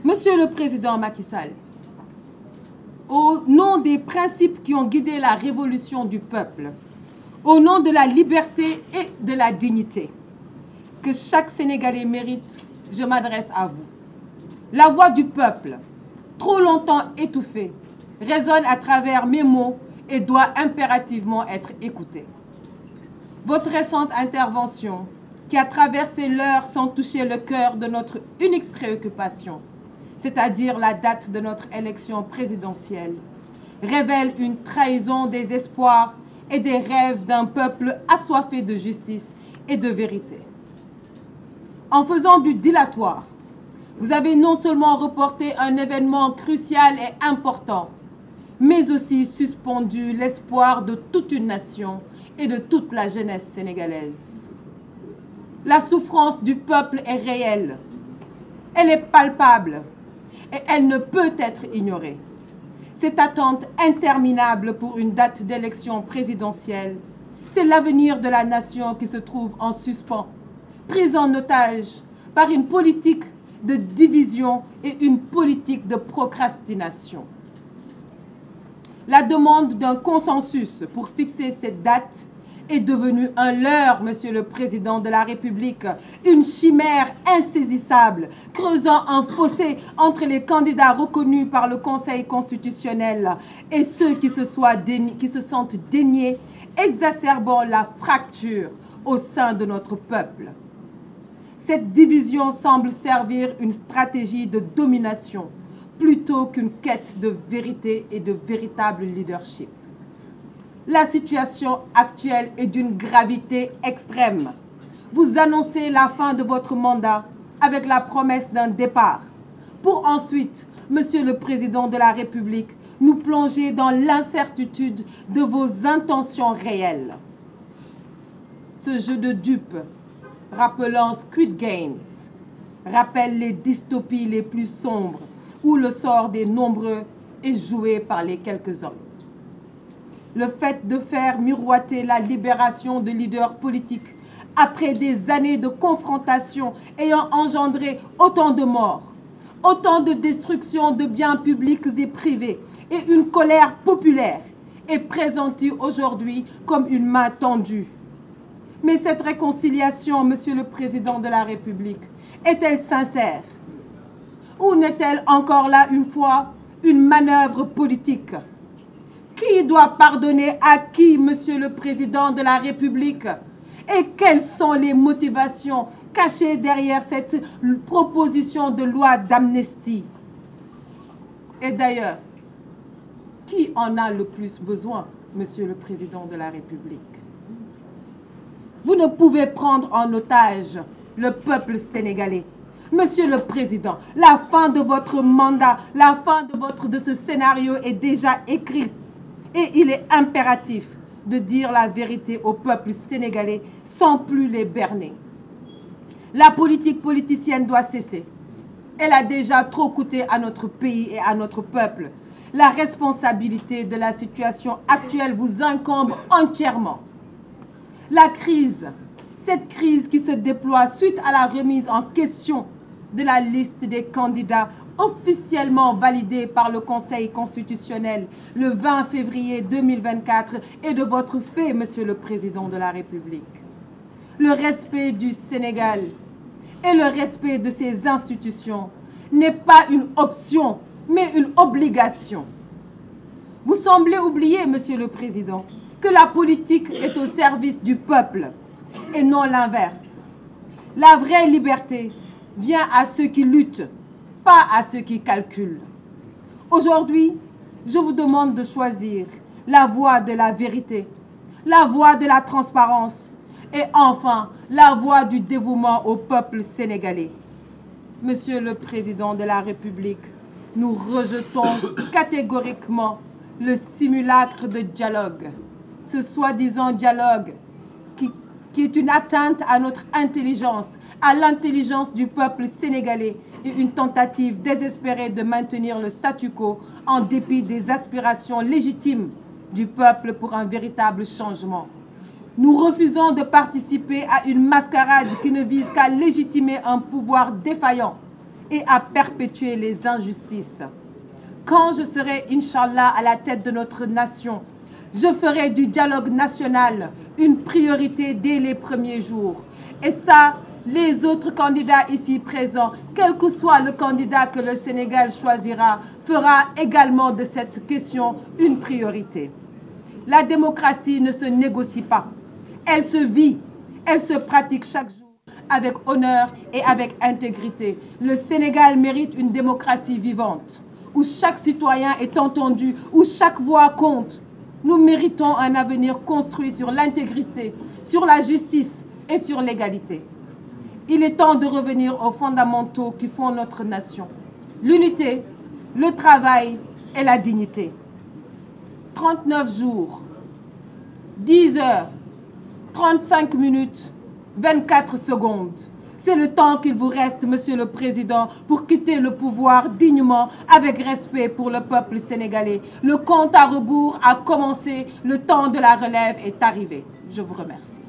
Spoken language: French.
Monsieur le Président Macky Sall, au nom des principes qui ont guidé la révolution du peuple, au nom de la liberté et de la dignité que chaque Sénégalais mérite, je m'adresse à vous. La voix du peuple, trop longtemps étouffée, résonne à travers mes mots et doit impérativement être écoutée. Votre récente intervention, qui a traversé l'heure sans toucher le cœur de notre unique préoccupation, c'est-à-dire la date de notre élection présidentielle, révèle une trahison des espoirs et des rêves d'un peuple assoiffé de justice et de vérité. En faisant du dilatoire, vous avez non seulement reporté un événement crucial et important, mais aussi suspendu l'espoir de toute une nation et de toute la jeunesse sénégalaise. La souffrance du peuple est réelle, elle est palpable et elle ne peut être ignorée. Cette attente interminable pour une date d'élection présidentielle, c'est l'avenir de la nation qui se trouve en suspens, prise en otage par une politique de division et une politique de procrastination. La demande d'un consensus pour fixer cette date est devenue un leurre, Monsieur le Président de la République, une chimère insaisissable, creusant un fossé entre les candidats reconnus par le Conseil constitutionnel et ceux qui se sentent déniés, exacerbant la fracture au sein de notre peuple. Cette division semble servir une stratégie de domination plutôt qu'une quête de vérité et de véritable leadership. La situation actuelle est d'une gravité extrême. Vous annoncez la fin de votre mandat avec la promesse d'un départ, pour ensuite, Monsieur le Président de la République, nous plonger dans l'incertitude de vos intentions réelles. Ce jeu de dupes, rappelant Squid Games, rappelle les dystopies les plus sombres où le sort des nombreux est joué par les quelques-uns. Le fait de faire miroiter la libération de leaders politiques après des années de confrontation ayant engendré autant de morts, autant de destruction de biens publics et privés et une colère populaire est présenté aujourd'hui comme une main tendue. Mais cette réconciliation, Monsieur le Président de la République, est-elle sincère? Ou n'est-elle encore là une fois une manœuvre politique? Qui doit pardonner à qui, Monsieur le Président de la République? Et quelles sont les motivations cachées derrière cette proposition de loi d'amnistie? Et d'ailleurs, qui en a le plus besoin, Monsieur le Président de la République? Vous ne pouvez prendre en otage le peuple sénégalais. Monsieur le Président, la fin de votre mandat, la fin de ce scénario est déjà écrite. Et il est impératif de dire la vérité au peuple sénégalais sans plus les berner. La politique politicienne doit cesser. Elle a déjà trop coûté à notre pays et à notre peuple. La responsabilité de la situation actuelle vous incombe entièrement. La crise, cette crise qui se déploie suite à la remise en question de la liste des candidats officiellement validée par le Conseil constitutionnel le 20 février 2024 est de votre fait, Monsieur le Président de la République. Le respect du Sénégal et le respect de ses institutions n'est pas une option, mais une obligation. Vous semblez oublier, Monsieur le Président, que la politique est au service du peuple et non l'inverse. La vraie liberté vient à ceux qui luttent, pas à ceux qui calculent. Aujourd'hui, je vous demande de choisir la voie de la vérité, la voie de la transparence et enfin la voie du dévouement au peuple sénégalais. Monsieur le Président de la République, nous rejetons catégoriquement le simulacre de dialogue, ce soi-disant dialogue qui est une atteinte à notre intelligence, à l'intelligence du peuple sénégalais et une tentative désespérée de maintenir le statu quo en dépit des aspirations légitimes du peuple pour un véritable changement. Nous refusons de participer à une mascarade qui ne vise qu'à légitimer un pouvoir défaillant et à perpétuer les injustices. Quand je serai, Inch'Allah, à la tête de notre nation, je ferai du dialogue national une priorité dès les premiers jours. Et ça, les autres candidats ici présents, quel que soit le candidat que le Sénégal choisira, fera également de cette question une priorité. La démocratie ne se négocie pas. Elle se vit, elle se pratique chaque jour avec honneur et avec intégrité. Le Sénégal mérite une démocratie vivante, où chaque citoyen est entendu, où chaque voix compte. Nous méritons un avenir construit sur l'intégrité, sur la justice et sur l'égalité. Il est temps de revenir aux fondamentaux qui font notre nation. L'unité, le travail et la dignité. 39 jours, 10 heures, 35 minutes, 24 secondes. C'est le temps qu'il vous reste, Monsieur le Président, pour quitter le pouvoir dignement, avec respect pour le peuple sénégalais. Le compte à rebours a commencé, le temps de la relève est arrivé. Je vous remercie.